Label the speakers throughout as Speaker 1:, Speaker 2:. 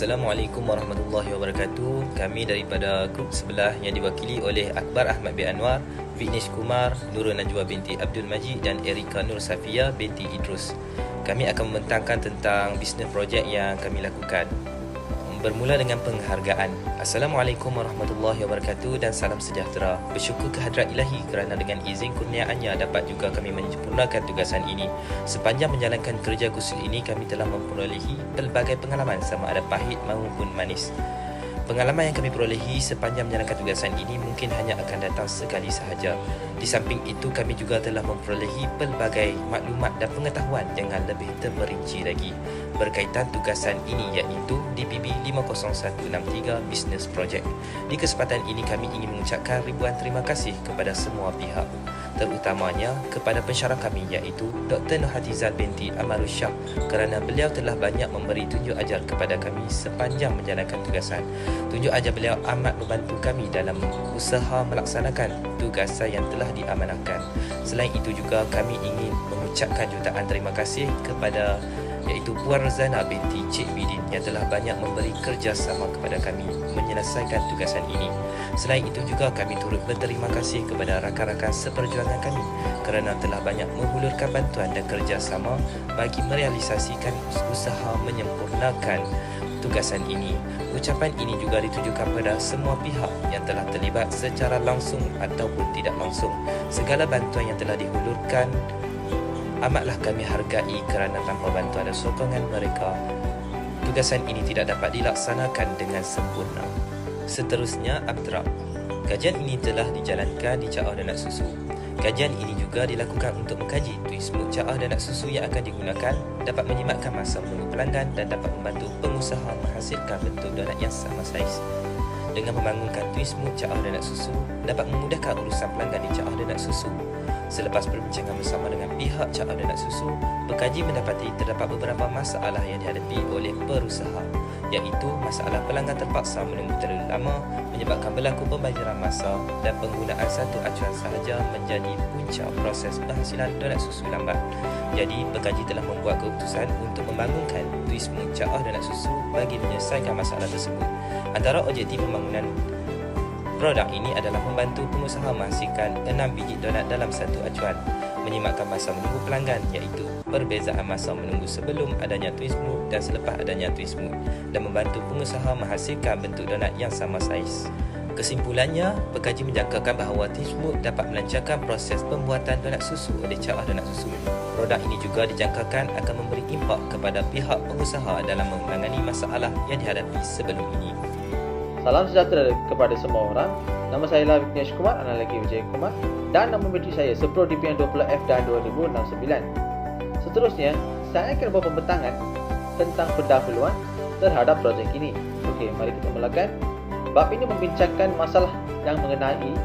Speaker 1: Assalamualaikum warahmatullahi wabarakatuh. Kami daripada grup sebelah yang diwakili oleh Akbar Ahmad bin Anwar, Vignesh Kumar, Nurul Najwa binti Abdul Majid dan Erika Nur Safia binti Idrus. Kami akan membentangkan tentang bisnes projek yang kami lakukan. Bermula dengan penghargaan. Assalamualaikum warahmatullahi wabarakatuh dan salam sejahtera. Bersyukur kehadrat ilahi kerana dengan izin kurniaannya dapat juga kami menyempurnakan tugasan ini. Sepanjang menjalankan kerja khusus ini, kami telah memperolehi pelbagai pengalaman sama ada pahit maupun manis. Pengalaman yang kami perolehi sepanjang menjalankan tugasan ini mungkin hanya akan datang sekali sahaja. Di samping itu, kami juga telah memperolehi pelbagai maklumat dan pengetahuan dengan lebih terperinci lagi berkaitan tugasan ini, iaitu DPB 50163 Business Project. Di kesempatan ini, kami ingin mengucapkan ribuan terima kasih kepada semua pihak, terutamanya kepada pensyarah kami iaitu Dr. Nurhatizat binti Amarus Shah, kerana beliau telah banyak memberi tunjuk ajar kepada kami sepanjang menjalankan tugasan. Tunjuk ajar beliau amat membantu kami dalam usaha melaksanakan tugasan yang telah diamanahkan. Selain itu juga kami ingin mengucapkan jutaan terima kasih kepada iaitu Puan Razana binti Cik Bidin yang telah banyak memberi kerjasama kepada kami menyelesaikan tugasan ini. Selain itu juga kami turut berterima kasih kepada rakan-rakan seperjuangan kami kerana telah banyak menghulurkan bantuan dan kerjasama bagi merealisasikan usaha menyempurnakan tugasan ini. Ucapan ini juga ditujukan pada semua pihak yang telah terlibat secara langsung ataupun tidak langsung. Segala bantuan yang telah dihulurkan amatlah kami hargai kerana tanpa bantuan dan sokongan mereka, tugasan ini tidak dapat dilaksanakan dengan sempurna. Seterusnya, abstrak. Kajian ini telah dijalankan di Caah Danak Susu. Kajian ini juga dilakukan untuk mengkaji twist mood Caah Danak Susu yang akan digunakan, dapat menjimatkan masa menunggu pelanggan dan dapat membantu pengusaha menghasilkan bentuk donat yang sama saiz. Dengan membangunkan twist mood Caah Danak Susu, dapat memudahkan urusan pelanggan di Caah Danak Susu. Selepas perbincangan bersama dengan pihak Caah Danak Susu, pekaji mendapati terdapat beberapa masalah yang dihadapi oleh perusahaan, iaitu masalah pelanggan terpaksa menunggu terlalu lama menyebabkan berlaku pembayaran masa dan penggunaan satu acuan sahaja menjadi punca proses penghasilan donat susu lambat. Jadi, pekaji telah membuat keputusan untuk membangunkan twist mood Caah Danak Susu bagi menyelesaikan masalah tersebut. Antara objektif pembangunan produk ini adalah membantu pengusaha menghasilkan 6 biji donat dalam satu acuan, menyimakkan masa menunggu pelanggan iaitu perbezaan masa menunggu sebelum adanya twist mood dan selepas adanya twist mood, dan membantu pengusaha menghasilkan bentuk donat yang sama saiz. Kesimpulannya, pekaji menjangkakan bahawa twist mood dapat melancarkan proses pembuatan donat susu oleh Caah Danak Susu. Produk ini juga dijangkakan akan memberi impak kepada pihak pengusaha dalam menangani masalah yang dihadapi sebelum ini.
Speaker 2: Salam sejahtera kepada semua orang. Nama saya adalah Vignesh Kumar, anak lelaki Vijay Kumar, dan nama bateri saya Sepro DPN 20F dan 2069. Seterusnya, saya akan buat pembentangan tentang pendahuluan terhadap projek ini. Okey, mari kita mulakan. Bab ini membincangkan masalah yang mengenai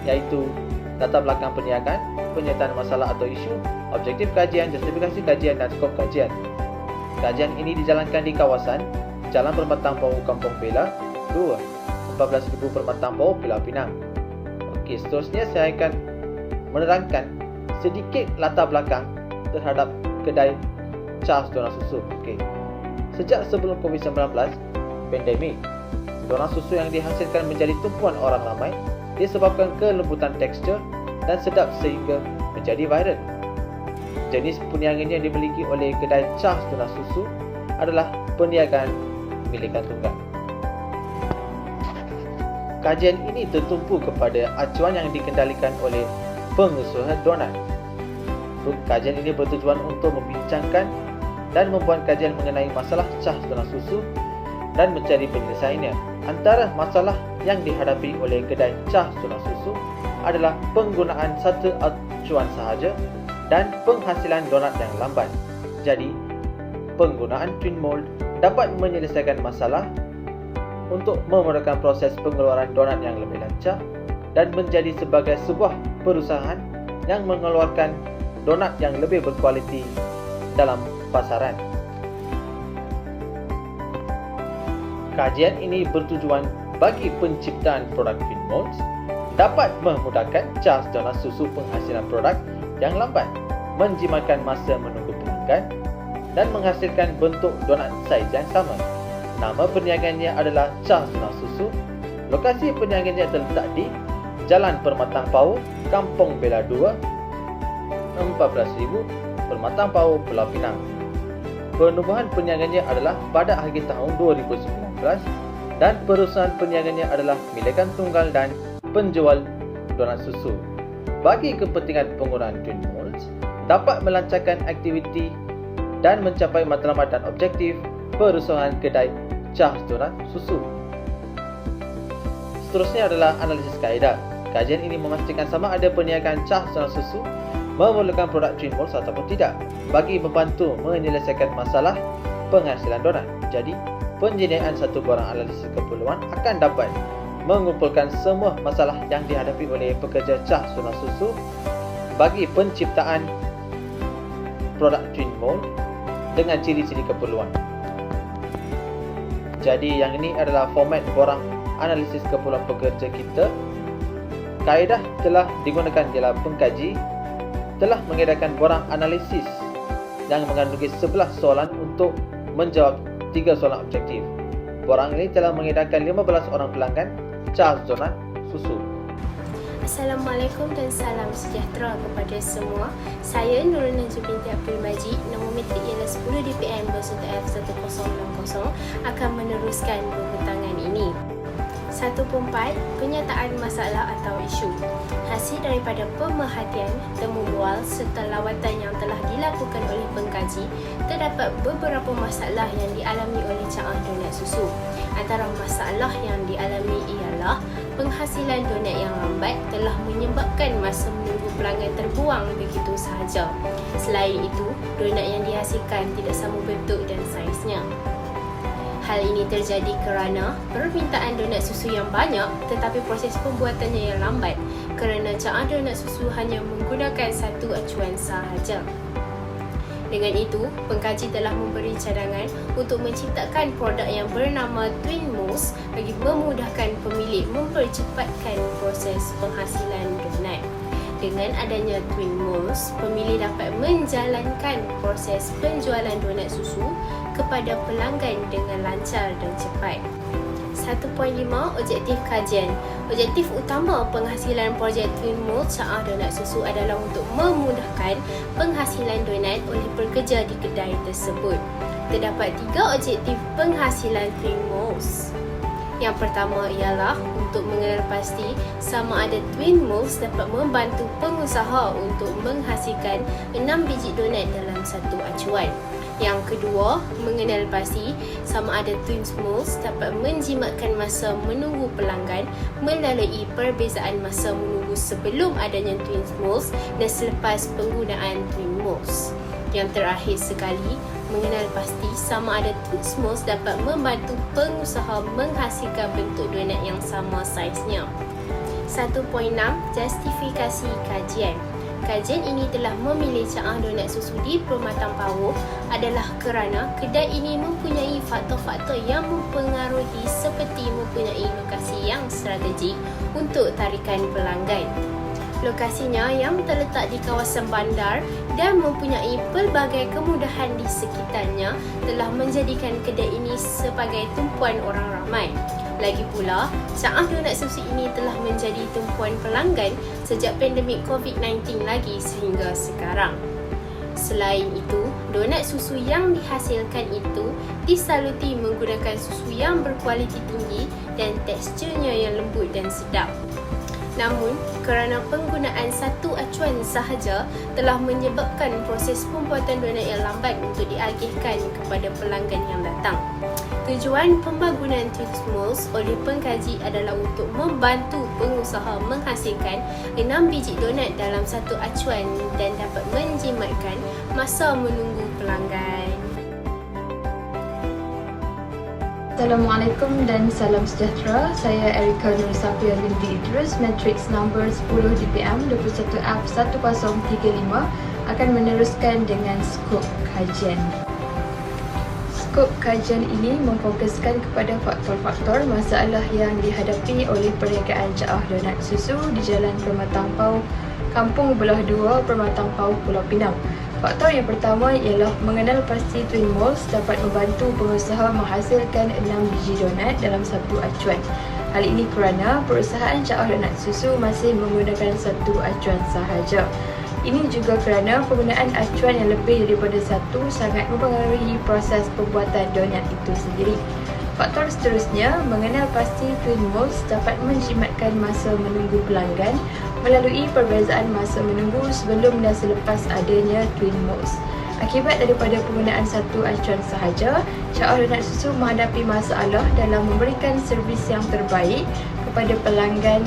Speaker 2: iaitu latar belakang perniagaan, penyertaan masalah atau isu, objektif kajian, justifikasi kajian dan skop kajian. Kajian ini dijalankan di kawasan Jalan Permatang Power Kampung Bela 2, 14,000 Permatang Power, Pulau Pinang. Okey, seterusnya saya akan menerangkan sedikit latar belakang terhadap kedai Caah Donat Susu. Okey. Sejak sebelum COVID-19 pandemik, donat susu yang dihasilkan menjadi tumpuan orang ramai disebabkan kelembutan tekstur dan sedap sehingga menjadi viral. Jenis perniagaan yang dimiliki oleh kedai Caah Donat Susu adalah perniagaan milikan tunggal. Kajian ini tertumpu kepada acuan yang dikendalikan oleh pengusaha donat. Kajian ini bertujuan untuk membincangkan dan membuat kajian mengenai masalah Caah Donat Susu dan mencari penyelesaiannya. Antara masalah yang dihadapi oleh kedai Caah Donat Susu adalah penggunaan satu acuan sahaja dan penghasilan donat yang lambat. Jadi, penggunaan twin mold dapat menyelesaikan masalah untuk memudahkan proses pengeluaran donat yang lebih lancar dan menjadi sebagai sebuah perusahaan yang mengeluarkan donat yang lebih berkualiti dalam pasaran. Kajian ini bertujuan bagi penciptaan produk twin molds dapat memudahkan Caah Donat Susu penghasilan produk yang lambat, menjimatkan masa menunggu pelanggan dan menghasilkan bentuk donat saiz yang sama. Nama perniagaannya adalah Cah Sunah Susu. Lokasi perniagaannya terletak di Jalan Permatang Pau, Kampung Bela 2, 14,000, Permatang Pau, Pulau Pinang. Penubuhan perniagaannya adalah pada akhir tahun 2019 dan perusahaan perniagaannya adalah milikan tunggal dan penjual donat susu. Bagi kepentingan penggunaan Twin Malls, dapat melancarkan aktiviti dan mencapai matlamat dan objektif perusahaan kedai Cah Donat Susu. Seterusnya adalah analisis kaedah. Kajian ini memastikan sama ada perniagaan Cah Donat Susu memerlukan produk Twin Malls ataupun tidak bagi membantu menyelesaikan masalah penghasilan donat. Jadi, penjadian satu borang analisis keperluan akan dapat mengumpulkan semua masalah yang dihadapi oleh pekerja Cah Sunah Susu bagi penciptaan produk Twin Mall dengan ciri-ciri keperluan. Jadi yang ini adalah format borang analisis keperluan pekerja kita. Kaedah telah digunakan dalam pengkaji telah mengedarkan borang analisis yang mengandungi 11 soalan untuk menjawab 3 soalan objektif. Borang ini telah mengedarkan 15 orang pelanggan Cah Donat Susu.
Speaker 3: Assalamualaikum dan salam sejahtera kepada semua. Saya Nurul Najwa binti Abdul Majid, nombor metrik ialah 10 DPM 21F1060, akan meneruskan pembentangan ini. 1.4. Penyataan masalah atau isu. Hasil daripada pemerhatian, temu bual serta lawatan yang telah dilakukan oleh pengkaji, terdapat beberapa masalah yang dialami oleh Cah Donat Susu. Antara masalah yang dialami ialah penghasilan donat yang lambat telah menyebabkan masa menunggu pelanggan terbuang begitu sahaja. Selain itu, donat yang dihasilkan tidak sama bentuk dan saiznya. Hal ini terjadi kerana permintaan donat susu yang banyak tetapi proses pembuatannya yang lambat kerana Cah Donat Susu hanya menggunakan satu acuan sahaja. Dengan itu, pengkaji telah memberi cadangan untuk menciptakan produk yang bernama Twin Malls bagi memudahkan pemilik mempercepatkan proses penghasilan donat. Dengan adanya Twin Malls, pemilik dapat menjalankan proses penjualan donat susu kepada pelanggan dengan lancar dan cepat. 1.5. Objektif kajian. Objektif utama penghasilan projek Twin Malls Cah Donat Susu adalah untuk memudahkan penghasilan donat oleh pekerja di kedai tersebut. Terdapat 3 objektif penghasilan Twin Malls. Yang pertama ialah untuk mengenal pasti sama ada Twin Malls dapat membantu pengusaha untuk menghasilkan 6 biji donat dalam satu acuan. Yang kedua, mengenal pasti sama ada Twin Malls dapat menjimatkan masa menunggu pelanggan melalui perbezaan masa menunggu sebelum adanya Twin Malls dan selepas penggunaan Twin Malls. Yang terakhir sekali, mengenal pasti sama ada Twin Malls dapat membantu pengusaha menghasilkan bentuk donat yang sama saiznya. 1.6. Justifikasi kajian. Kajian ini telah memilih Cah Donat Susu di Permatang Pau adalah kerana kedai ini mempunyai faktor-faktor yang mempengaruhi seperti mempunyai lokasi yang strategik untuk tarikan pelanggan. Lokasinya yang terletak di kawasan bandar dan mempunyai pelbagai kemudahan di sekitarnya telah menjadikan kedai ini sebagai tumpuan orang ramai. Lagi pula, Cah Donat Susu ini telah menjadi tumpuan pelanggan sejak pandemik COVID-19 lagi sehingga sekarang. Selain itu, donat susu yang dihasilkan itu disaluti menggunakan susu yang berkualiti tinggi dan teksturnya yang lembut dan sedap. Namun, kerana penggunaan satu acuan sahaja telah menyebabkan proses pembuatan donat yang lambat untuk diagihkan kepada pelanggan yang datang. Tujuan pembangunan Twin Malls oleh pengkaji adalah untuk membantu pengusaha menghasilkan 6 biji donat dalam satu acuan dan dapat menjimatkan masa menunggu pelanggan.
Speaker 4: Assalamualaikum dan salam sejahtera. Saya Erika Nur Safia binti Idrus, matriks nombor 10 DPM 21F1035 akan meneruskan dengan skop kajian. Skop kajian ini memfokuskan kepada faktor-faktor masalah yang dihadapi oleh perniagaan Cah Donat Susu di Jalan Permatang Pau, Kampung Belah 2, Permatang Pau, Pulau Pinang. Faktor yang pertama ialah mengenal pasti Twin Moles dapat membantu pengusaha menghasilkan 6 biji donat dalam satu acuan. Hal ini kerana perusahaan Caah Donat Susu masih menggunakan satu acuan sahaja. Ini juga kerana penggunaan acuan yang lebih daripada satu sangat mempengaruhi proses pembuatan donat itu sendiri. Faktor seterusnya, mengenal pasti Twin Moles dapat menjimatkan masa menunggu pelanggan melalui perbezaan masa menunggu sebelum dan selepas adanya Twin Moles. Akibat daripada penggunaan satu acuan sahaja, Caah Donat Susu menghadapi masalah dalam memberikan servis yang terbaik kepada pelanggan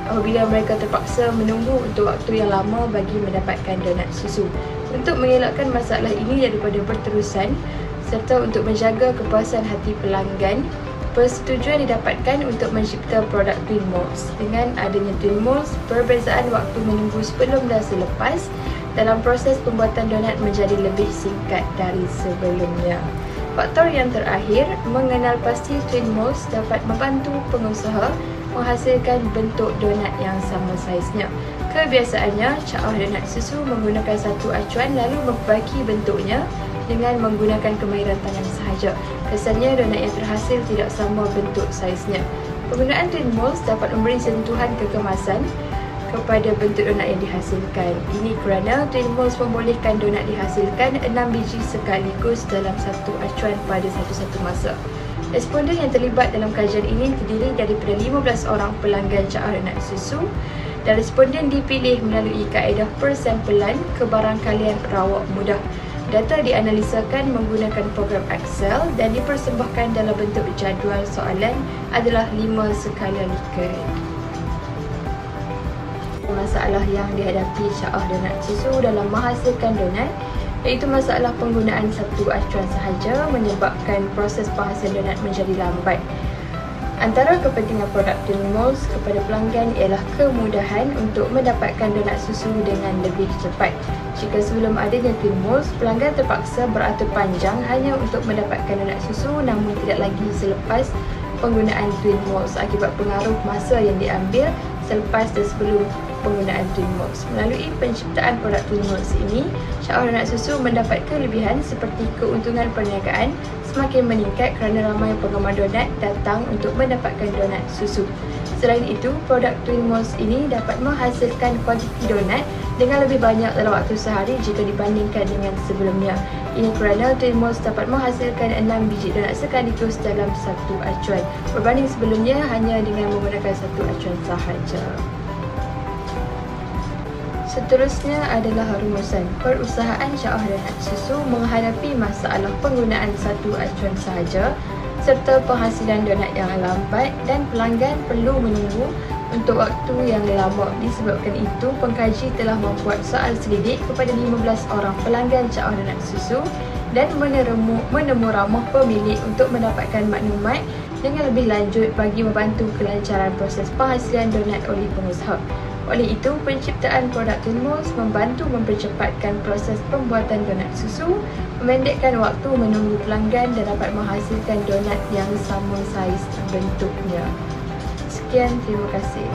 Speaker 4: apabila mereka terpaksa menunggu untuk waktu yang lama bagi mendapatkan donat susu. Untuk mengelakkan masalah ini daripada berterusan serta untuk menjaga kepuasan hati pelanggan, persetujuan didapatkan untuk mencipta produk Twin Moles. Dengan adanya Twin Moles, perbezaan waktu menunggu sebelum dan selepas dalam proses pembuatan donat menjadi lebih singkat dari sebelumnya. Faktor yang terakhir, mengenal pasti Twin Moles dapat membantu pengusaha menghasilkan bentuk donat yang sama saiznya. Kebiasaannya, Caah Donat Susu menggunakan satu acuan lalu memperbaiki bentuknya dengan menggunakan kemahiran tangan sahaja. Kesannya donat yang terhasil tidak sama bentuk saiznya. Penggunaan Twin Moles dapat memberi sentuhan kekemasan kepada bentuk donat yang dihasilkan. Ini kerana Twin Moles membolehkan donat dihasilkan 6 biji sekaligus dalam satu acuan pada satu-satu masa. Responden yang terlibat dalam kajian ini terdiri daripada 15 orang pelanggan Caah Donat Susu dan responden dipilih melalui kaedah persampelan kebarangkalian rawak mudah. Data dianalisakan menggunakan program Excel dan dipersembahkan dalam bentuk jadual soalan adalah 5 skala Likert. Masalah yang dihadapi Caah Donat Susu dalam menghasilkan donat iaitu masalah penggunaan satu acuan sahaja menyebabkan proses penghasilan donat menjadi lambat. Antara kepentingan produk Twin Moles kepada pelanggan ialah kemudahan untuk mendapatkan donat susu dengan lebih cepat. Jika sebelum adanya Twin Moles, pelanggan terpaksa beratur panjang hanya untuk mendapatkan donat susu, namun tidak lagi selepas penggunaan Twin Moles akibat pengaruh masa yang diambil selepas dan sebelum penggunaan Twin Moles. Melalui penciptaan produk Twin Moles ini, Caah Donat Susu mendapat kelebihan seperti keuntungan perniagaan semakin meningkat kerana ramai penggemar donat datang untuk mendapatkan donat susu. Selain itu, produk Twin Moles ini dapat menghasilkan kuantiti donat dengan lebih banyak dalam waktu sehari jika dibandingkan dengan sebelumnya. Ini kerana Twin Moles dapat menghasilkan 6 biji donat sekaligus dalam satu acuan, berbanding sebelumnya hanya dengan menggunakan satu acuan sahaja. Seterusnya adalah rumusan. Perusahaan Caah Donat Susu menghadapi masalah penggunaan satu acuan sahaja serta penghasilan donat yang lambat dan pelanggan perlu menunggu untuk waktu yang lama. Disebabkan itu, pengkaji telah membuat soal selidik kepada 15 orang pelanggan Caah Donat Susu dan menemu ramah pemilik untuk mendapatkan maklumat dengan lebih lanjut bagi membantu kelancaran proses penghasilan donat oleh pengusaha. Oleh itu, penciptaan produk Twin Moles membantu mempercepatkan proses pembuatan donat susu, memendekkan waktu menunggu pelanggan dan dapat menghasilkan donat yang sama saiz bentuknya. Sekian, terima kasih.